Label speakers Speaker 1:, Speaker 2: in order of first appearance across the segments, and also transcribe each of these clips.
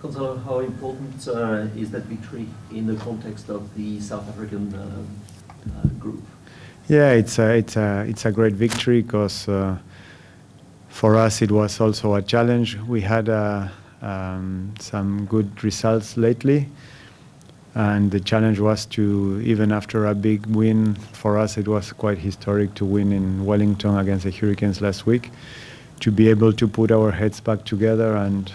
Speaker 1: Gonzalo, how important is that victory in the context of the South African group?
Speaker 2: Yeah, it's a great victory because for us it was also a challenge. We had some good results lately, and the challenge was to, even after a big win, for us it was quite historic to win in Wellington against the Hurricanes last week, to be able to put our heads back together and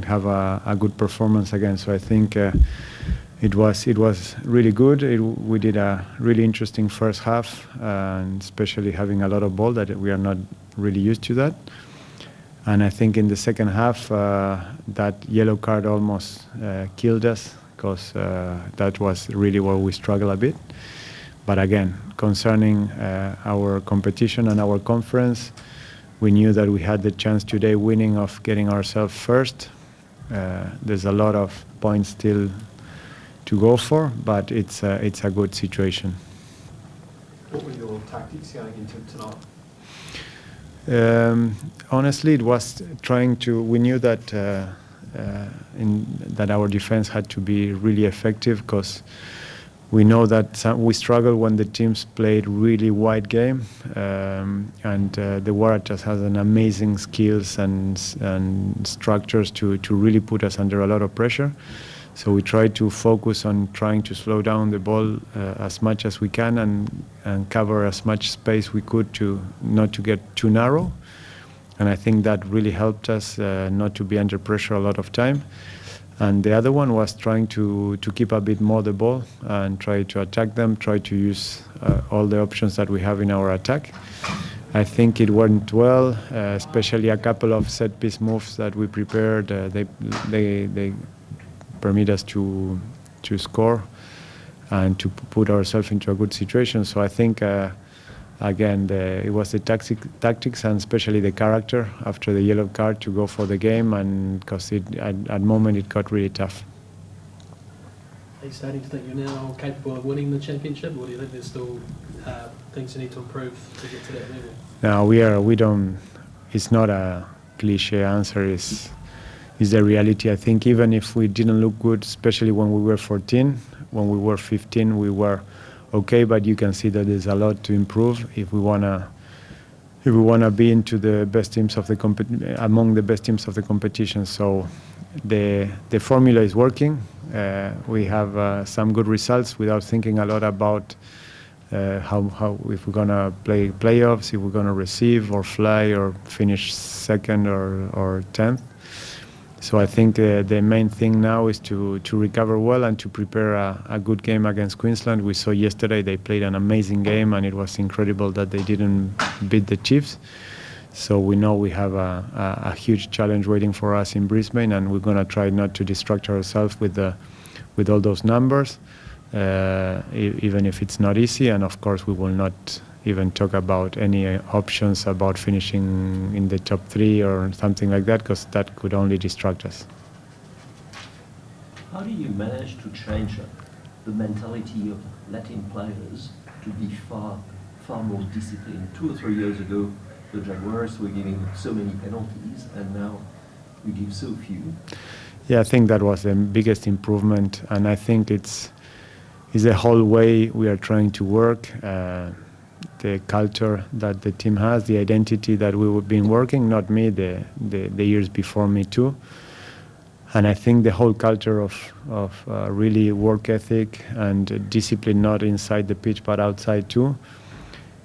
Speaker 2: have a good performance again. So I think it was really good. We did a really interesting first half, and especially having a lot of ball that we are not really used to that. And I think in the second half, that yellow card almost killed us, because that was really where we struggled a bit. But again, concerning our competition and our conference, we knew that we had the chance today winning of getting ourselves first. There's a lot of points still to go for, but it's a good situation.
Speaker 3: What were your tactics going into tonight?
Speaker 2: Honestly, it was trying to. We knew that that our defense had to be really effective, because we know that we struggle when the teams played really wide game, and the Waratahs has an amazing skills and structures to really put us under a lot of pressure. So we try to focus on trying to slow down the ball as much as we can, and cover as much space we could to not to get too narrow. And I think that really helped us not to be under pressure a lot of time. And the other one was trying to keep a bit more the ball and try to attack them, try to use all the options that we have in our attack. I think it went well, especially a couple of set piece moves that we prepared. They permit us to score and to put ourselves into a good situation. So I think again it was the tactics and especially the character after the yellow card to go for the game, and because at moment it got really tough.
Speaker 4: Are you starting to think you're now capable of winning the championship, or do you think there's still things you need to improve to get to that level?
Speaker 2: No, we don't. It's not a cliche answer. Is the reality. I think even if we didn't look good, especially when we were 14, when we were 15, we were okay. But you can see that there's a lot to improve if we wanna be into the best teams of the among the best teams of the competition. So the formula is working. We have some good results without thinking a lot about how if we're gonna play playoffs, if we're gonna receive or fly or finish second or 10th. So I think the main thing now is to recover well and to prepare a good game against Queensland. We saw yesterday they played an amazing game, and it was incredible that they didn't beat the Chiefs. So we know we have a huge challenge waiting for us in Brisbane, and we're going to try not to distract ourselves with all those numbers, even if it's not easy. And of course we will not even talk about any options about finishing in the top 3 or something like that, because that could only distract us.
Speaker 1: How do you manage to change the mentality of Latin players to be far more disciplined? 2 or 3 years ago, the Jaguares were giving so many penalties, and now we give so few.
Speaker 2: Yeah, I think that was the biggest improvement, and I think it's the whole way we are trying to work. The culture that the team has, the identity that we've been working, not me, the years before me too. And I think the whole culture of really work ethic and discipline, not inside the pitch but outside too,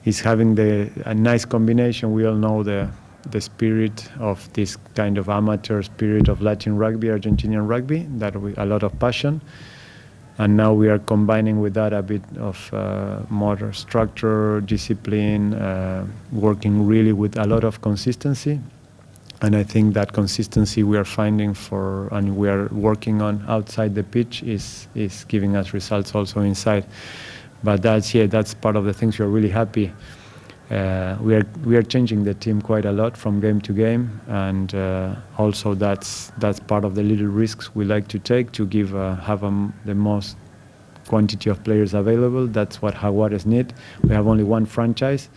Speaker 2: is having a nice combination. We all know the spirit of this kind of amateur spirit of Latin rugby, Argentinian rugby, that a lot of passion. And now we are combining with that a bit of more structure, discipline, working really with a lot of consistency. And I think that consistency we are finding and we are working on outside the pitch is giving us results also inside. But that's part of the things we are really happy. We are changing the team quite a lot from game to game, and also that's part of the little risks we like to take to have the most quantity of players available. That's what Jaguares need. We have only one franchise,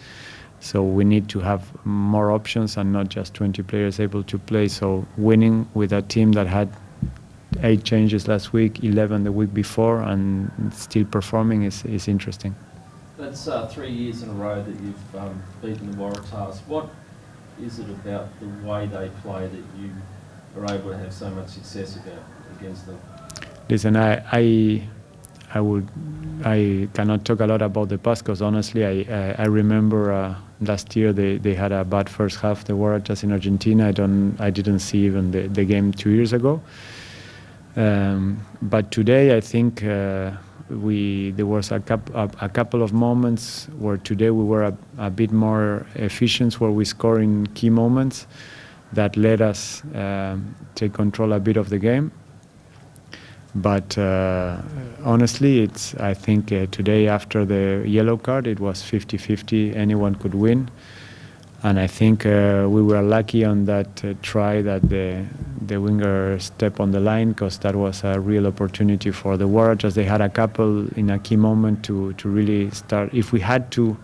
Speaker 2: So we need to have more options and not just 20 players able to play. So winning with a team that had 8 changes last week, 11 the week before, and still performing is interesting.
Speaker 1: That's 3 years in a row that you've beaten the Waratahs. What is it about the way they play that you are able to have so much success against them?
Speaker 2: Listen, I cannot talk a lot about the past because honestly, I remember last year they had a bad first half. The Waratahs in Argentina. I didn't see even the game 2 years ago. But today I think there was a couple of moments where today we were a bit more efficient, where we score in key moments that let us take control a bit of the game. But honestly, I think today after the yellow card, it was 50-50. Anyone could win. And I think we were lucky on that try that the winger stepped on the line, because that was a real opportunity for the Waratahs. They had a couple in a key moment to really start. If we had to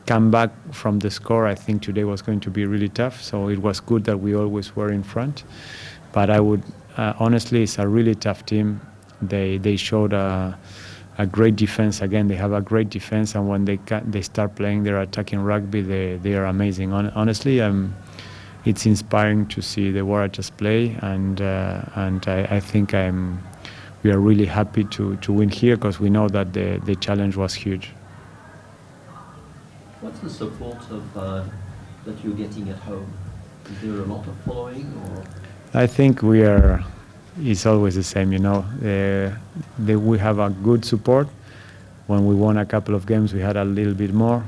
Speaker 2: come back from the score, I think today was going to be really tough. So it was good that we always were in front. But I would honestly, it's a really tough team. They showed a great defense. Again, they have a great defense, and when they start playing their attacking rugby, they are amazing. Honestly, it's inspiring to see the Waratahs play, and I think we are really happy to win here, because we know that the challenge was huge.
Speaker 1: What's the support that you're getting at home? Is there a lot of following, or?
Speaker 2: I think it's always the same, we have a good support. When we won a couple of games, we had a little bit more.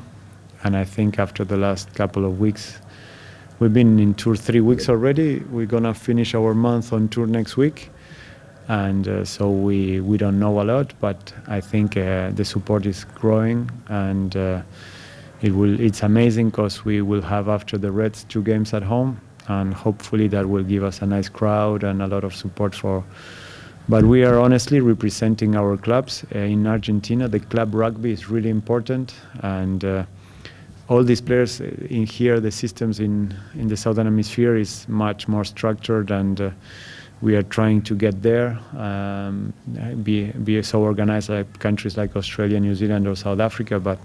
Speaker 2: And I think after the last couple of weeks, we've been in tour 3 weeks already. We're going to finish our month on tour next week. And so we don't know a lot, but I think the support is growing, and it's amazing, because we will have, after the Reds, 2 games at home. And hopefully that will give us a nice crowd and a lot of support but we are honestly representing our clubs in Argentina. The club rugby is really important, and all these players in here, the systems in the Southern Hemisphere is much more structured, and we are trying to get there, be so organized like countries like Australia, New Zealand or South Africa, but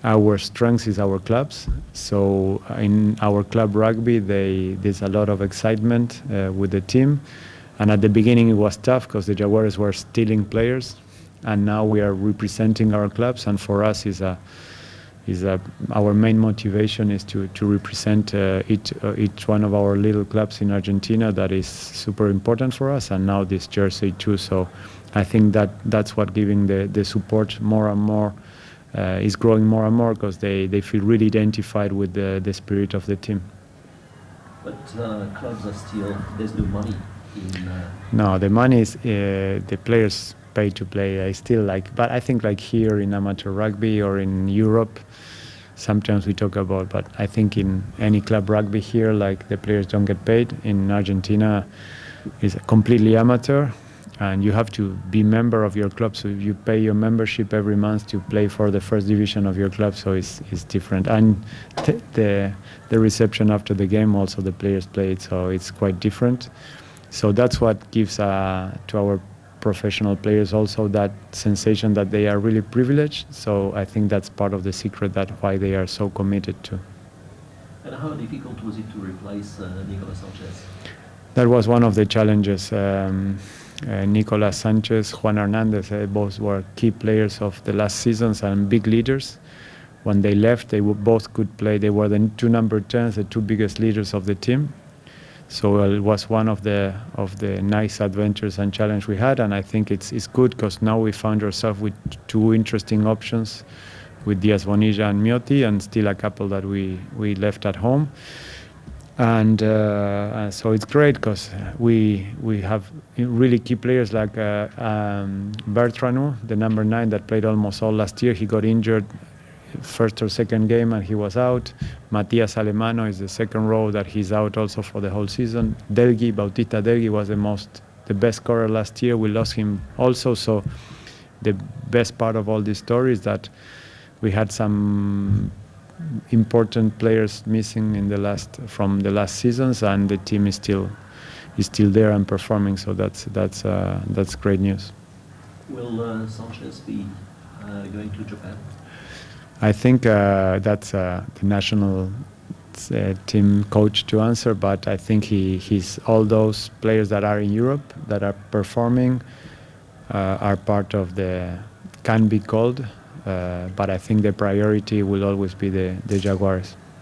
Speaker 2: our strength is our clubs. So in our club rugby, there's a lot of excitement with the team. And at the beginning, it was tough, because the Jaguares were stealing players. And now we are representing our clubs. And for us, our main motivation is to represent each one of our little clubs in Argentina. That is super important for us. And now this jersey too. So I think that's what giving the support more and more. Is growing more and more, because they feel really identified with the spirit of the team.
Speaker 1: But clubs are still, there's no money in...
Speaker 2: No, the money is, the players pay to play. But I think like here in amateur rugby or in Europe, sometimes we talk about, but I think in any club rugby here, like, the players don't get paid. In Argentina, it's completely amateur. And you have to be member of your club, so you pay your membership every month to play for the first division of your club. So it's different, and the reception after the game, also the players play it, so it's quite different. So that's what gives to our professional players also that sensation that they are really privileged. So I think that's part of the secret, that why they are so committed to.
Speaker 1: And how difficult was it to replace Nicolas Sanchez?
Speaker 2: That was one of the challenges. Nicolas Sanchez, Juan Hernandez, both were key players of the last seasons and big leaders. When they left, they both could play. They were the 2 number 10s, the 2 biggest leaders of the team. So it was one of the nice adventures and challenge we had. And I think it's good, because now we found ourselves with 2 interesting options, with Diaz Bonilla and Miotti, and still a couple that we left at home. And so it's great, because we have really key players like Bertranu, the number 9 that played almost all last year. He got injured first or second game and he was out. Matias Alemano is the second row that he's out also for the whole season. Bautista Delgui was the best scorer last year. We lost him also. So the best part of all this story is that we had some important players missing from the last seasons, and the team is still there and performing. So that's great news.
Speaker 1: Will Sanchez be going to Japan?
Speaker 2: I think that's the national team coach to answer, but I think he's all those players that are in Europe that are performing are part of can be called, but I think the priority will always be the Jaguares.